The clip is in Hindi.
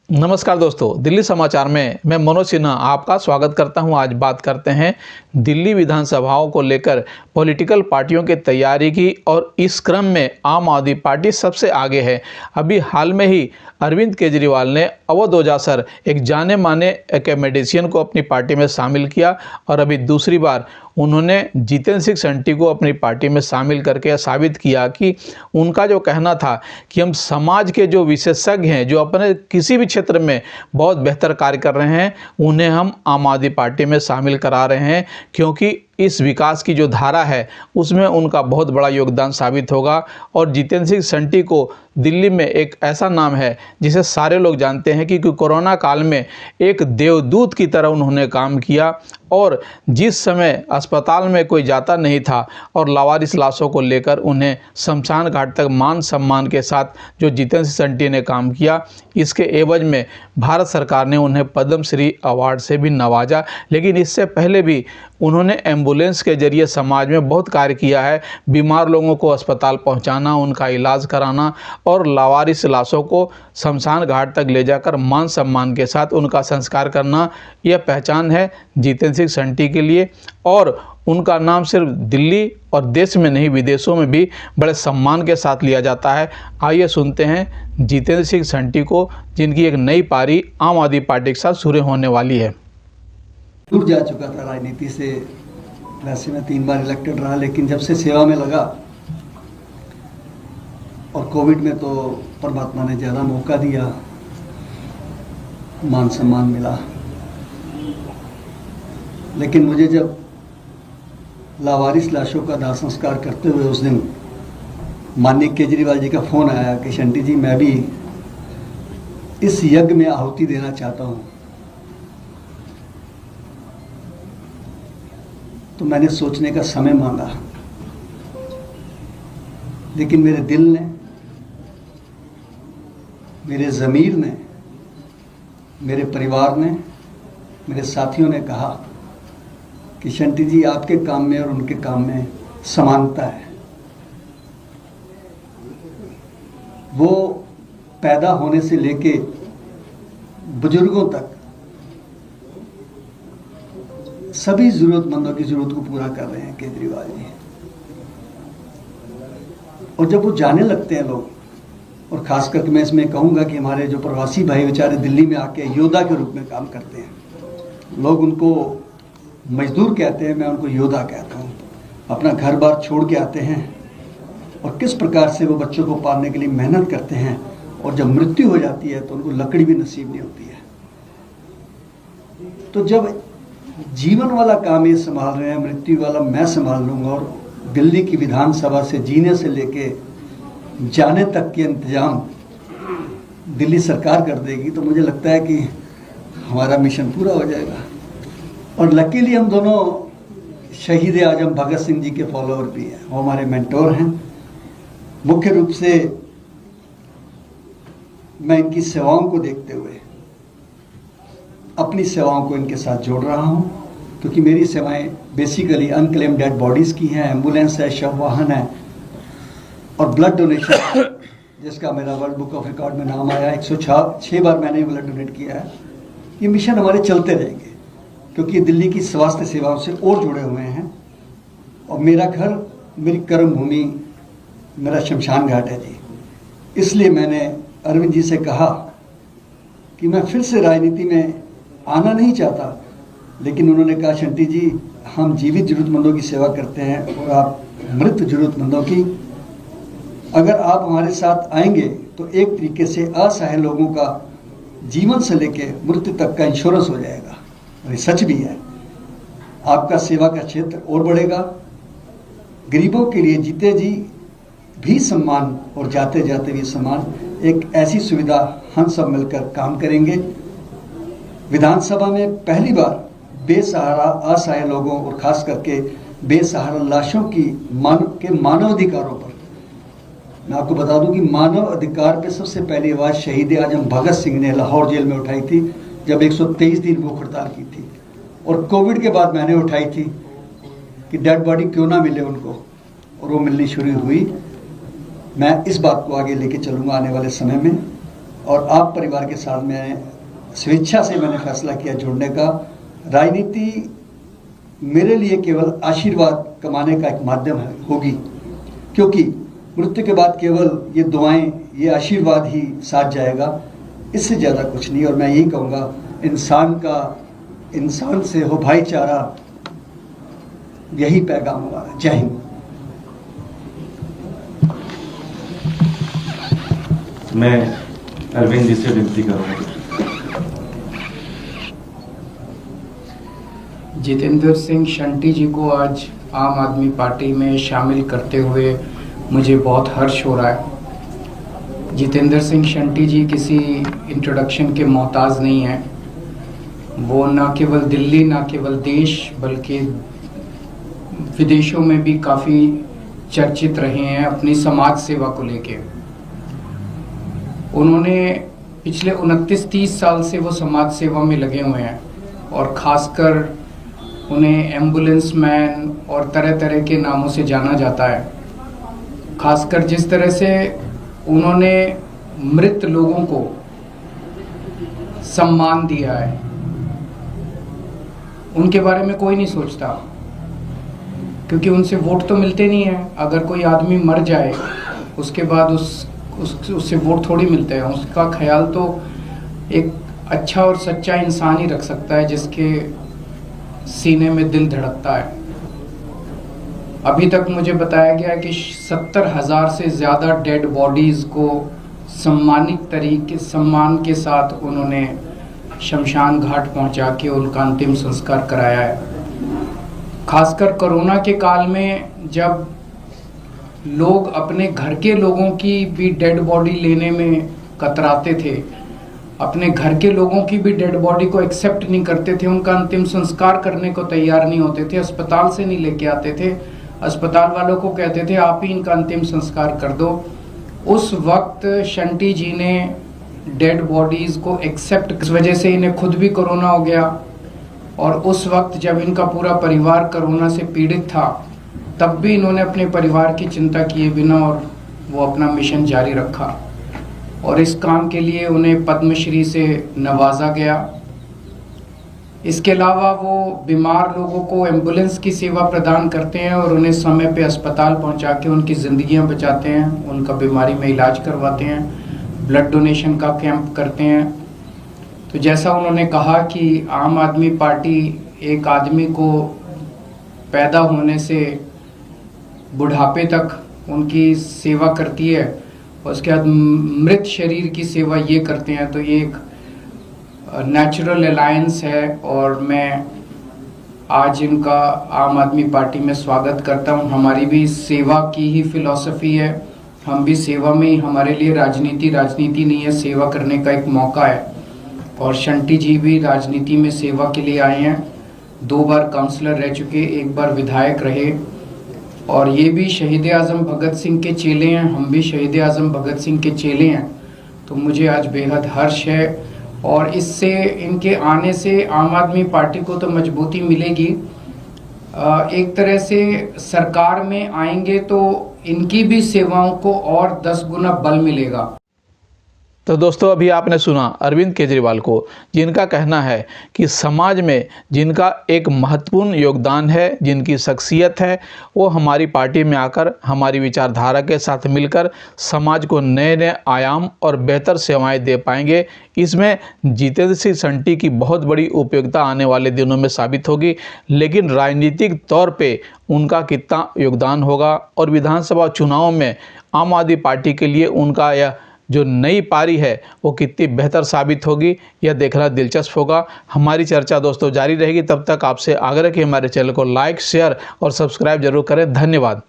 नमस्कार दोस्तों, दिल्ली समाचार में मैं मनोज सिन्हा आपका स्वागत करता हूं। आज बात करते हैं दिल्ली विधानसभाओं को लेकर पॉलिटिकल पार्टियों की तैयारी की, और इस क्रम में आम आदमी पार्टी सबसे आगे है। अभी हाल में ही अरविंद केजरीवाल ने अवध ओझा सर, एक जाने माने एकेडमिशियन को अपनी पार्टी में शामिल किया, और अभी दूसरी बार उन्होंने जितेंद्र सिंह संटी को अपनी पार्टी में शामिल करके साबित किया कि उनका जो कहना था कि हम समाज के जो विशेषज्ञ हैं, जो अपने किसी भी क्षेत्र में बहुत बेहतर कार्य कर रहे हैं, उन्हें हम आम आदमी पार्टी में शामिल करा रहे हैं, क्योंकि इस विकास की जो धारा है उसमें उनका बहुत बड़ा योगदान साबित होगा। और जितेंद्र सिंह संटी को दिल्ली में एक ऐसा नाम है जिसे सारे लोग जानते हैं, क्योंकि कोरोना काल में एक देवदूत की तरह उन्होंने काम किया, और जिस समय अस्पताल में कोई जाता नहीं था और लावारिस लाशों को लेकर उन्हें शमशान घाट तक मान सम्मान के साथ जो जितेंद्र सिंह संटी ने काम किया, इसके एवज में भारत सरकार ने उन्हें पद्म श्री अवार्ड से भी नवाजा। लेकिन इससे पहले भी उन्होंने एम्बुलेंस के जरिए समाज में बहुत कार्य किया है। बीमार लोगों को अस्पताल पहुंचाना, उनका इलाज कराना और लावारिस लाशों को शमशान घाट तक ले जाकर मान सम्मान के साथ उनका संस्कार करना, यह पहचान है जितेंद्र सिंह संटी के लिए। और उनका नाम सिर्फ दिल्ली और देश में नहीं, विदेशों में भी बड़े सम्मान के साथ लिया जाता है। आइए सुनते हैं जितेंद्र सिंह संटी को, जिनकी एक नई पारी आम आदमी पार्टी के साथ शुरू होने वाली है। दूर जा चुका था राजनीति से। वैसे मैं 3 बार इलेक्टेड रहा, लेकिन जब से सेवा में लगा और कोविड में तो परमात्मा ने ज़्यादा मौका दिया, मान सम्मान मिला। लेकिन मुझे जब लावारिस लाशों का दाह संस्कार करते हुए उस दिन माननीय केजरीवाल जी का फ़ोन आया कि शंटी जी, मैं भी इस यज्ञ में आहुति देना चाहता हूँ, तो मैंने सोचने का समय मांगा। लेकिन मेरे दिल ने, मेरे ज़मीर ने, मेरे परिवार ने, मेरे साथियों ने कहा कि शंटी जी, आपके काम में और उनके काम में समानता है। वो पैदा होने से लेके बुजुर्गों तक सभी ज़रूरतमंदों की ज़रूरत को पूरा कर रहे हैं केजरीवाल जी। और जब वो जाने लगते हैं लोग, और ख़ास करके मैं इसमें कहूँगा कि हमारे जो प्रवासी भाई बेचारे दिल्ली में आके योद्धा के रूप में काम करते हैं, लोग उनको मजदूर कहते हैं, मैं उनको योद्धा कहता हूँ। अपना घर बार छोड़ के आते हैं और किस प्रकार से वो बच्चों को पालने के लिए मेहनत करते हैं, और जब मृत्यु हो जाती है तो उनको लकड़ी भी नसीब नहीं होती है। तो जब जीवन वाला काम ये संभाल रहे हैं, मृत्यु वाला मैं संभाल लूँगा, और दिल्ली की विधानसभा से जीने से लेके जाने तक के इंतजाम दिल्ली सरकार कर देगी, तो मुझे लगता है कि हमारा मिशन पूरा हो जाएगा। और लकीली हम दोनों शहीद आजम भगत सिंह जी के फॉलोअर भी हैं, वो हमारे मेंटोर हैं। मुख्य रूप से मैं इनकी सेवाओं को देखते हुए अपनी सेवाओं को इनके साथ जोड़ रहा हूं, क्योंकि मेरी सेवाएं बेसिकली अनक्लेम डेड बॉडीज़ की हैं, एम्बुलेंस है, शव वाहन है, और ब्लड डोनेशन, जिसका मेरा वर्ल्ड बुक ऑफ रिकॉर्ड में नाम आया। 106 बार मैंने ब्लड डोनेट किया है। ये मिशन हमारे चलते रहेंगे, क्योंकि दिल्ली की स्वास्थ्य सेवाओं से और जुड़े हुए हैं। और मेरा घर, मेरी कर्म भूमि, मेरा शमशान घाट है जी। इसलिए मैंने अरविंद जी से कहा कि मैं फिर से राजनीति में आना नहीं चाहता, लेकिन उन्होंने कहा, शंटी जी, हम जीवित जरूरतमंदों की सेवा करते हैं और आप मृत जरूरतमंदों की। अगर आप हमारे साथ आएंगे तो एक तरीके से असहाय लोगों का जीवन से लेके मृत्यु तक का इंश्योरेंस हो जाएगा। और ये सच भी है। आपका सेवा का क्षेत्र और बढ़ेगा। गरीबों के लिए जीते जी भी सम्मान और जाते जाते भी सम्मान, एक ऐसी सुविधा हम सब मिलकर काम करेंगे। विधानसभा में पहली बार बेसहारा असहाय लोगों और खास करके बेसहारा लाशों की मानव अधिकारों पर, मैं आपको बता दूं कि मानव अधिकार पे सबसे पहली आवाज़ शहीद आजम भगत सिंह ने लाहौर जेल में उठाई थी, जब 123 दिन भूख हड़ताल की थी। और कोविड के बाद मैंने उठाई थी कि डेड बॉडी क्यों ना मिले उनको, और वो मिलनी शुरू हुई। मैं इस बात को आगे लेके चलूँगा आने वाले समय में। और आप परिवार के साथ मैंने स्वेच्छा से फैसला किया जुड़ने का। राजनीति मेरे लिए केवल आशीर्वाद कमाने का एक माध्यम होगी, क्योंकि मृत्यु के बाद केवल ये दुआएं, ये आशीर्वाद ही साथ जाएगा, इससे ज़्यादा कुछ नहीं। और मैं यही कहूँगा, इंसान से हो भाईचारा, यही पैगाम हमारा। जय हिंद। मैं अरविंद जी से विनती करूँगा। जितेंद्र सिंह शंटी जी को आज आम आदमी पार्टी में शामिल करते हुए मुझे बहुत हर्ष हो रहा है। जितेंद्र सिंह शंटी जी किसी इंट्रोडक्शन के मोहताज नहीं हैं। वो न केवल दिल्ली, न केवल देश, बल्कि विदेशों में भी काफ़ी चर्चित रहे हैं अपनी समाज सेवा को लेके। उन्होंने पिछले 29-30 साल से वो समाज सेवा में लगे हुए हैं, और ख़ासकर उन्हें एम्बुलेंस मैन और तरह तरह के नामों से जाना जाता है। खासकर जिस तरह से उन्होंने मृत लोगों को सम्मान दिया है, उनके बारे में कोई नहीं सोचता, क्योंकि उनसे वोट तो मिलते नहीं हैं। अगर कोई आदमी मर जाए उसके बाद उससे वोट थोड़ी मिलते हैं। उसका ख्याल तो एक अच्छा और सच्चा इंसान ही रख सकता है जिसके सीने में दिल धड़कता है। अभी तक मुझे बताया गया कि 70,000 से ज़्यादा डेड बॉडीज़ को सम्मान के साथ उन्होंने शमशान घाट पहुंचा के उनका अंतिम संस्कार कराया है। खासकर कोरोना के काल में जब लोग अपने घर के लोगों की भी डेड बॉडी लेने में कतराते थे, अपने घर के लोगों की भी डेड बॉडी को एक्सेप्ट नहीं करते थे, उनका अंतिम संस्कार करने को तैयार नहीं होते थे, अस्पताल से नहीं लेके आते थे, अस्पताल वालों को कहते थे आप ही इनका अंतिम संस्कार कर दो। उस वक्त शंटी जी ने डेड बॉडीज़ को एक्सेप्ट, इस वजह से इन्हें खुद भी कोरोना हो गया, और उस वक्त जब इनका पूरा परिवार कोरोना से पीड़ित था तब भी इन्होंने अपने परिवार की चिंता किए बिना और वो अपना मिशन जारी रखा, और इस काम के लिए उन्हें पद्मश्री से नवाजा गया। इसके अलावा वो बीमार लोगों को एम्बुलेंस की सेवा प्रदान करते हैं और उन्हें समय पे अस्पताल पहुंचा के उनकी ज़िंदगियां बचाते हैं, उनका बीमारी में इलाज करवाते हैं, ब्लड डोनेशन का कैंप करते हैं। तो जैसा उन्होंने कहा कि आम आदमी पार्टी एक आदमी को पैदा होने से बुढ़ापे तक उनकी सेवा करती है, और उसके बाद मृत शरीर की सेवा ये करते हैं, तो ये एक नेचुरल अलायंस है। और मैं आज इनका आम आदमी पार्टी में स्वागत करता हूँ। हमारी भी सेवा की ही फिलॉसफी है, हम भी सेवा में ही, हमारे लिए राजनीति नहीं है, सेवा करने का एक मौका है। और शंटी जी भी राजनीति में सेवा के लिए आए हैं, 2 बार काउंसलर रह चुके, 1 बार विधायक रहे, और ये भी शहीद आज़म भगत सिंह के चेले हैं, हम भी शहीद आज़म भगत सिंह के चेले हैं। तो मुझे आज बेहद हर्ष है, और इससे, इनके आने से आम आदमी पार्टी को तो मजबूती मिलेगी। एक तरह से सरकार में आएंगे तो इनकी भी सेवाओं को और 10 गुना बल मिलेगा। तो दोस्तों, अभी आपने सुना अरविंद केजरीवाल को, जिनका कहना है कि समाज में जिनका एक महत्वपूर्ण योगदान है, जिनकी शख्सियत है, वो हमारी पार्टी में आकर हमारी विचारधारा के साथ मिलकर समाज को नए नए आयाम और बेहतर सेवाएं दे पाएंगे। इसमें जितेंद्र सिंह शंटी की बहुत बड़ी उपयोगिता आने वाले दिनों में साबित होगी, लेकिन राजनीतिक तौर पे उनका कितना योगदान होगा और विधानसभा चुनाव में आम आदमी पार्टी के लिए उनका यह जो नई पारी है वो कितनी बेहतर साबित होगी, यह देखना दिलचस्प होगा। हमारी चर्चा दोस्तों जारी रहेगी, तब तक आपसे आग्रह कि हमारे चैनल को लाइक, शेयर और सब्सक्राइब जरूर करें। धन्यवाद।